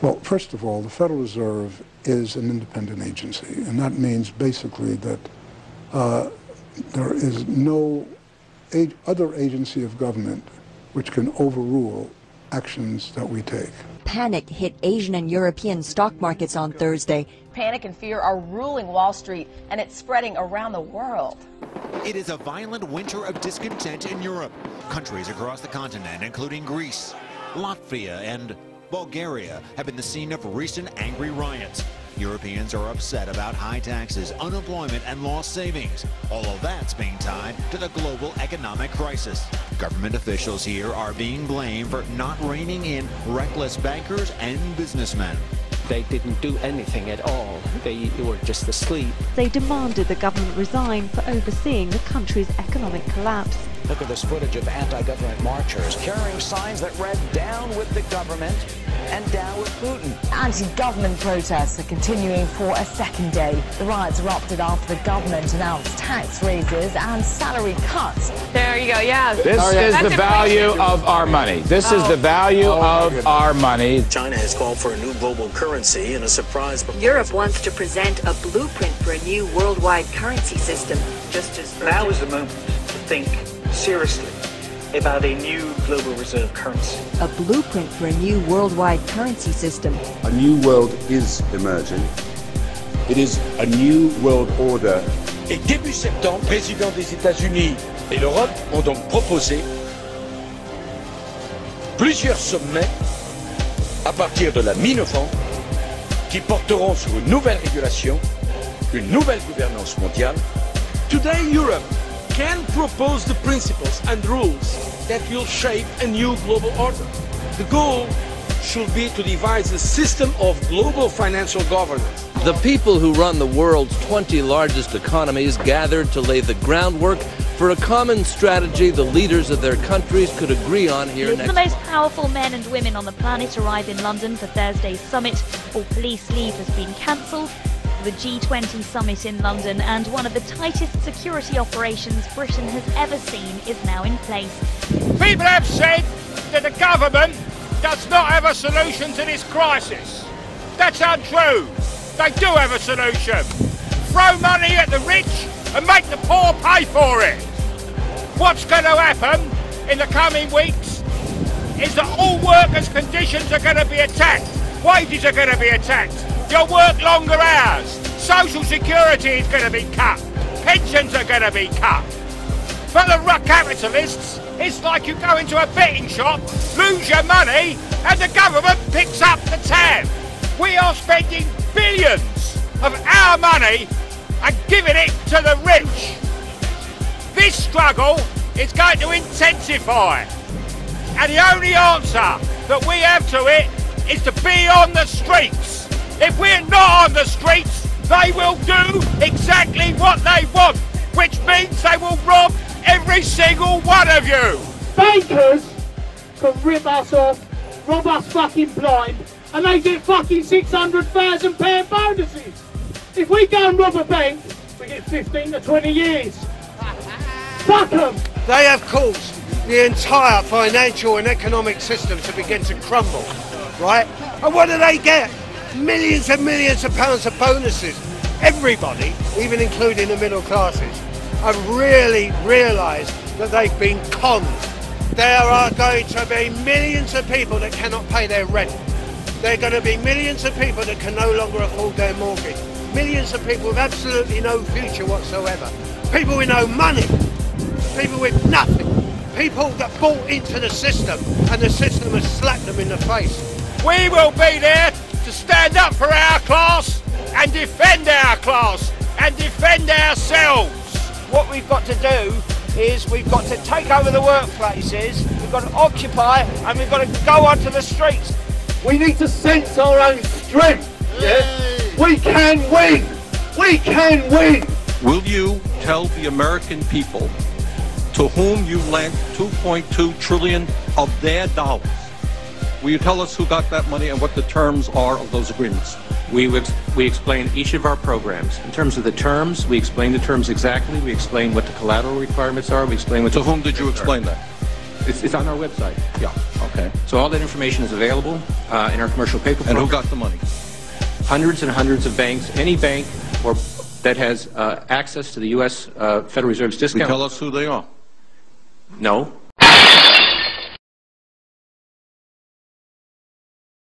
Well, first of all, the Federal Reserve is an independent agency, and that means basically that there is no other agency of government which can overrule actions that we take. Panic hit Asian and European stock markets on Thursday. Panic and fear are ruling Wall Street, and it's spreading around the world. It is a violent winter of discontent in Europe. Countries across the continent, including Greece, Latvia, and Bulgaria, have been the scene of recent angry riots. Europeans are upset about high taxes, unemployment, and lost savings. All of that's being tied to the global economic crisis. Government officials here are being blamed for not reining in reckless bankers and businessmen. They didn't do anything at all. They were just asleep. They demanded the government resign for overseeing the country's economic collapse. Look at this footage of anti-government marchers carrying signs that read "Down with the government" and "Down with Putin." Anti-government protests are continuing for a second day. The riots erupted after the government announced tax raises and salary cuts. There you go, yeah. This is the value of our money. This is the value of our money. China has called for a new global currency in a surprise. Europe wants to present a blueprint for a new worldwide currency system, just as now is the moment to think seriously about a new global reserve currency. A blueprint for a new worldwide currency system. A new world is emerging. It is a new world order. Et début septembre, le président des États-Unis et l'Europe ont donc proposé plusieurs sommets à partir de la mi-novembre qui porteront sur une nouvelle régulation, une nouvelle gouvernance mondiale. Today, Europe can propose the principles and rules that will shape a new global order. The goal should be to devise a system of global financial governance. The people who run the world's 20 largest economies gathered to lay the groundwork for a common strategy the leaders of their countries could agree on here next. The most powerful men and women on the planet arrive in London for Thursday's summit. All police leave has been cancelled. The G20 summit in London, and one of the tightest security operations Britain has ever seen is now in place. People have said that the government does not have a solution to this crisis. That's untrue. They do have a solution. Throw money at the rich and make the poor pay for it. What's going to happen in the coming weeks is that all workers' conditions are going to be attacked. Wages are going to be attacked. You'll work longer hours. Social security is going to be cut. Pensions are going to be cut. For the capitalists, it's like you go into a betting shop, lose your money, and the government picks up the tab. We are spending billions of our money and giving it to the rich. This struggle is going to intensify. And the only answer that we have to it is to be on the streets. If we're not on the streets, they will do exactly what they want, which means they will rob every single one of you. Bankers can rip us off, rob us fucking blind, and they get fucking £600,000 bonuses. If we go and rob a bank, we get 15 to 20 years. Fuck them! They have caused the entire financial and economic system to begin to crumble, right? And what do they get? Millions and millions of pounds of bonuses. Everybody, even including the middle classes, have really realised that they've been conned. There are going to be millions of people that cannot pay their rent. There are going to be millions of people that can no longer afford their mortgage. Millions of people with absolutely no future whatsoever. People with no money. People with nothing. People that bought into the system and the system has slapped them in the face. We will be there to stand up for our class and defend our class and defend ourselves. What we've got to do is we've got to take over the workplaces, we've got to occupy, and we've got to go onto the streets. We need to sense our own strength. Yeah? We can win. We can win. Will you tell the American people to whom you lent $2.2 trillion of their dollars? Will you tell us who got that money and what the terms are of those agreements? We explain each of our programs. In terms of the terms, we explain the terms exactly. We explain what the collateral requirements are. We explain what... To whom did you explain that? It's on our website. Yeah, okay. So all that information is available in our commercial paper program. And who got the money? Hundreds and hundreds of banks. Any bank that has access to the U.S. Federal Reserve's discount. Can you tell us who they are? No.